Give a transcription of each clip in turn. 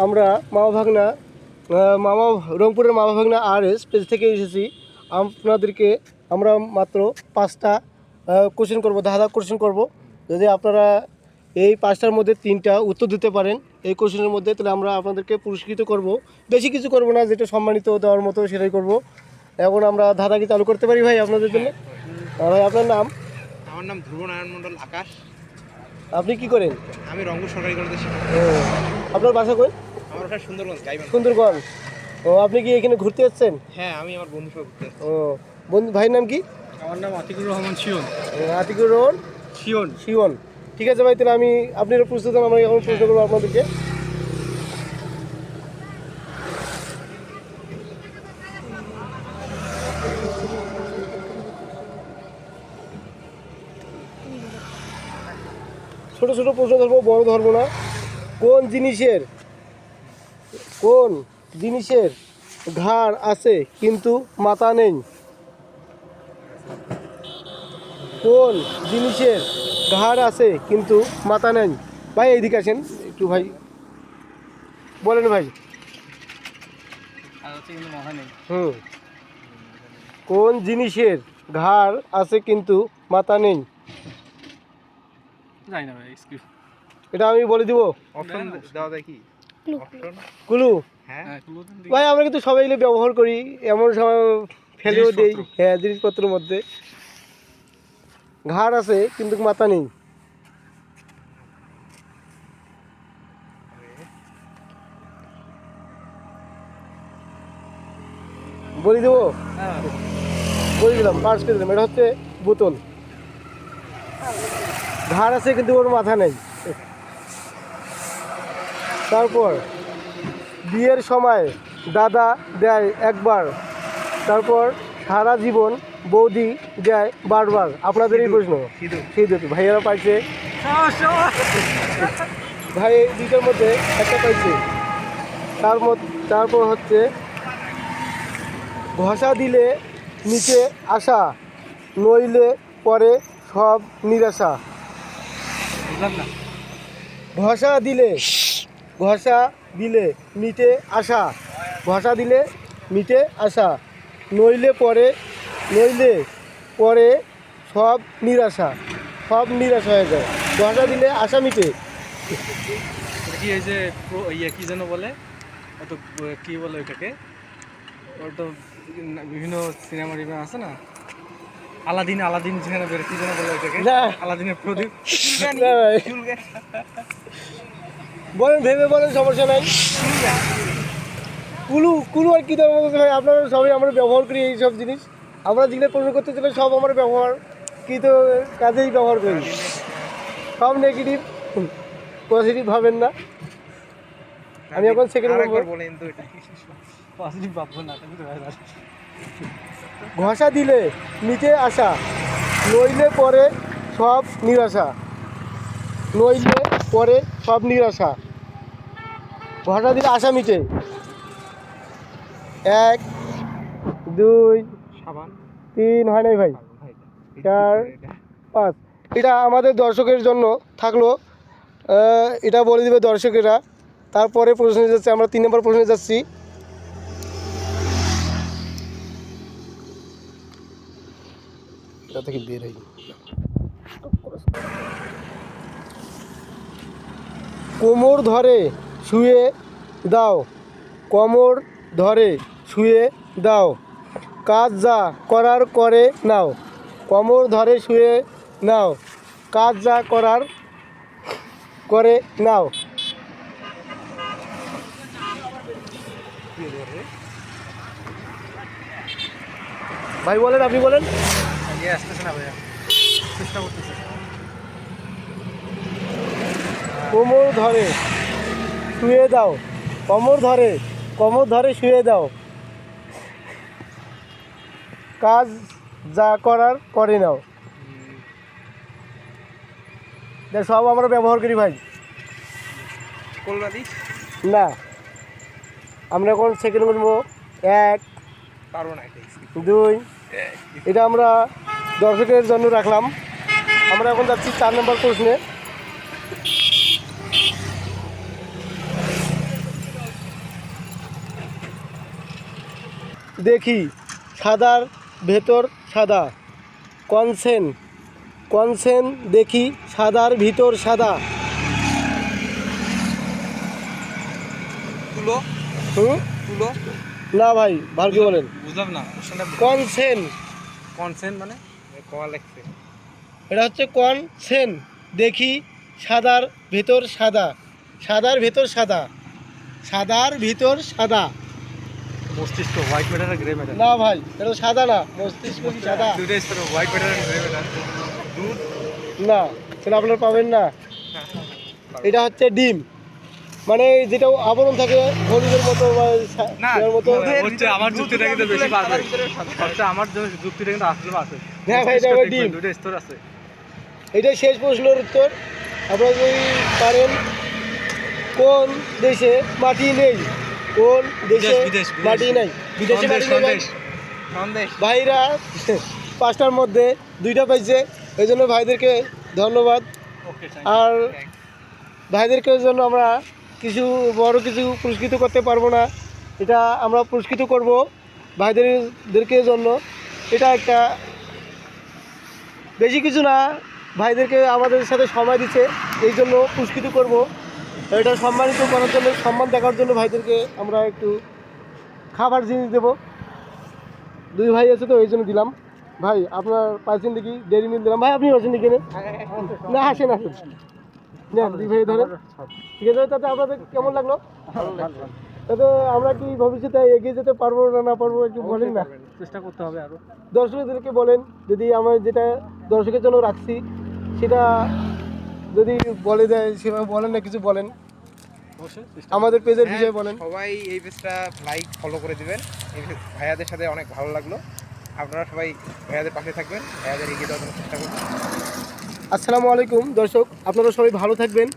আমরা মামা রংপুরের মামা ভাগনা RS পেজ থেকে এসেছি। আপনাদেরকে আমরা মাত্র 5টা কোশ্চেন করব, ধাঁধা কোশ্চেন করব। যদি আপনারা এই 5টার মধ্যে 3টা উত্তর দিতে পারেন এই কোশ্চেনের মধ্যে, তাহলে আমরা আপনাদেরকে পুরস্কৃত করব। বেশি কিছু করব না, যেটা সম্মানিত দেওয়ার মতো সেটাই করব। এখন আমরা ধাঁধা কি চালু করতে পারি ভাই আপনাদের জন্য? ভাই আপনার নাম? আমার নাম ধ্রুব নারায়ণ মণ্ডল আকাশ। আপনি কি করেন? আমি রংপুর সরকারি কলেজে শিক্ষক। আপনার বাসা কই? আমার বাসা সুন্দরগঞ্জ, গাইবান্ধা। সুন্দরগঞ্জ। ও, আপনি কি এখানে ঘুরতে যাচ্ছেন? হ্যাঁ, আমি আমার বন্ধুর সাথে ঘুরতে যাচ্ছি। ও, বন্ধু ভাইয়ের নাম কি? আমার নাম আতিকুর রহমান শিওন। আতিকুর রহমান শিওন। ঠিক আছে ভাই, তাহলে আমি আপনারা প্রস্তুত হন, আমরা এখন প্রশ্ন করবো আপনাদেরকে। ছোট ছোট প্রশ্ন ধরবো, বড় ধরবো না। কোন জিনিসের ঘাড় আছে কিন্তু মাথা নেই? কোন জিনিসের ঘাড় আছে কিন্তু মাথা নেই? ভাই এইদিকে আসেন একটু ভাই, বলেন ভাই। কোন জিনিসের ঘাড় আছে কিন্তু মাথা নেই? এটা আমি বলে দিব। অপশন দেওয়া যায় কি? অপশন কুলু? হ্যাঁ, ভাই আমরা কিন্তু সবাই মিলে ব্যবহার করি, এমন সময় ফেলেও দেই। হ্যাঁ, জিনিসপত্রের মধ্যে ঘাড় আছে কিন্তু মাথা নেই। বলে দেবো? বলে দিলাম, পার্স করে দিলাম। এটা হচ্ছে বোতল। ঘাড় আছে কিন্তু ওর মাথা নেই। তারপর বিয়ের সময় দাদা দেয় একবার, তারপর সারা জীবন বৌদি দেয় বারবার। আপনাদের এই প্রশ্ন। সিঁদুর। ভাইয়েরা পাইছে, ভাই এই দুইটার মধ্যে একটা পাইছে। তারপর হচ্ছে ঘষা দিলে নিচে আসা, নইলে পরে সব নিরাশা। ঘষা দিলে মিটে আসা, ঘষা দিলে মিটে আসা, নইলে পরে সব নিরাশা হয়ে যায়। ঘষা দিলে আশা মিটে। কি এই যে কি যেন বলে, অত কি বলে ওটাকে? ওর তো বিভিন্ন সিনেমা আছে না, আলাদিন যেখানে বের, কি যেন বলে ওটাকে? আলাদিনের প্রদীপ। বলেন, ভেবে বলেন, সমস্যা নাই। কুলু আর কি ধরবো ভাই? আপনারা সবাই আমরা ব্যবহার করি এই সব জিনিস। আমরা যেগুলো প্রশ্ন করতে চলে সব আমরা ব্যবহার কিন্তু কাজেই ব্যবহার করি, সব নেগেটিভ, পজিটিভ ভাবেন না। আমি এখন সেকেন্ড ঘষা দিলে নিচে আসা, নইলে পরে সব নিরাশা। ঘষা দিলে আশা মিটে। 1 2 3 হয় নাই ভাই, 4 5। এটা আমাদের দর্শকের জন্য থাকলো, এটা বলে দিবে দর্শকেরা। তারপরে প্রশ্নে যাচ্ছে, আমরা 3 নম্বর প্রশ্নে যাচ্ছি। এটা থেকে বের হই। কোমর ধরে শুয়ে দাও, কাজ যা করার করে নাও। কোমর ধরে শুয়ে নাও, কাজ যা করার করে নাও। ভাই বলেন, আপনি বলেন। আসতেছে না ভাইয়া, চেষ্টা করতেছে। কোমর ধরে শুয়ে দাও, কোমর ধরে শুয়ে দাও, কাজ যা করার করে নাও। সব আমরা ব্যবহার করি ভাই। না, আমরা এখন সেকেন্ড করবো। 1 2। এটা আমরা দর্শকের জন্য রাখলাম। আমরা এখন যাচ্ছি 4 নম্বর প্রশ্নে। দেখি সাদার ভেতর সাদা। কনসেন কনসেন দেখি সাদার ভিতর সাদা। তুলো হুম তুলো না ভাই ভালো কি বলেন। বুঝলাম না কোশ্চেনটা। কনসেন কনসেন্ট মানে কল লেখছে। এটা হচ্ছে কনসেন দেখি সাদার ভেতর সাদা। সাদার ভেতর সাদা। সাদার ভিতর সাদা। মস্তিষ্ক হোয়াইট ম্যাটার আর গ্রে ম্যাটার। না ভাই এটা সাদা না, মস্তিষ্ক কি সাদা? দুইটাই ছিল, হোয়াইট ম্যাটার আর গ্রে ম্যাটার। দুধ না সেটা আপনারা পাবেন না। এটা হচ্ছে ডিম, মানে যেটা আবরণ থাকে হলুদের মতো বা না ইয়ার মতো। হচ্ছে আমার যুক্তিটা কিন্তু বেশি পারবে। হচ্ছে আমার যুক্তিটা কিন্তু আসলে পারবে। হ্যাঁ ভাই, এটা আবার ডিম। দুইটা স্তর আছে। এটাই শেষ প্রশ্নের উত্তর। আপনারা যদি পারেন, কোন দেশে মাটি নেই? কোন দেশে বিদেশ, মাটি নেই? বিদেশে মাটি নেই ভাই। সন্দেশ। ভাইরা 5টার মধ্যে 2টা পাইছে, এই জন্য ভাইদেরকে ধন্যবাদ। ওকে আর ভাইদেরকে জন্য আমরা কিছু বড় কিছু পুরস্কৃত করতে পারবো না, এটা আমরা পুরস্কৃত করব ভাইদেরকে জন্য। এটা একটা বেশি কিছু না, ভাইদেরকে আমাদের সাথে সময় দিচ্ছে এই জন্য পুরস্কৃত করব। এটা সম্মানিত করার জন্য, সম্মান দেখার জন্য ভাইদেরকে আমরা একটু খাবার জিনিস দেবো। 2 ভাই আছে তো এই জন্য দিলাম। ভাই আপনার পাইছেন দেখি ডেরি মিল দিলাম। ভাই আপনি আছেন দেখি না? আসেন আসেন, নেন 2 ভাই ধরেন। ঠিক আছে, তাতে আপনাদের কেমন লাগলো? তাতে আমরা কি ভবিষ্যতে এগিয়ে যেতে পারবো না না পারবো একটু বলেন না। চেষ্টা করতে হবে আরো। দর্শকদেরকে বলেন, যদি আমার যেটা দর্শকের জন্য রাখছি সেটা যদি বলে দেয়, সেভাবে বলেন না, কিছু বলেন আমাদের পেজের বিষয়ে বলেন। সবাই এই পেজটা লাইক ফলো করে দিবেন। এই ভাইয়াদের সাথে অনেক ভালো লাগলো। আপনারা সবাই ভাইয়াদের পাশে থাকবেন, ভাইয়াদের এগিয়ে দেওয়ার জন্য চেষ্টা করবেন। আসসালামু আলাইকুম দর্শক, আপনারা সবাই ভালো থাকবেন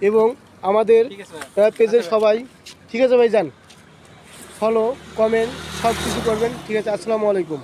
এবং আমাদের ঠিক আছে পেজের সবাই, ঠিক আছে ভাই যান, ফলো কমেন্ট সব কিছু করবেন। ঠিক আছে, আসসালামু আলাইকুম।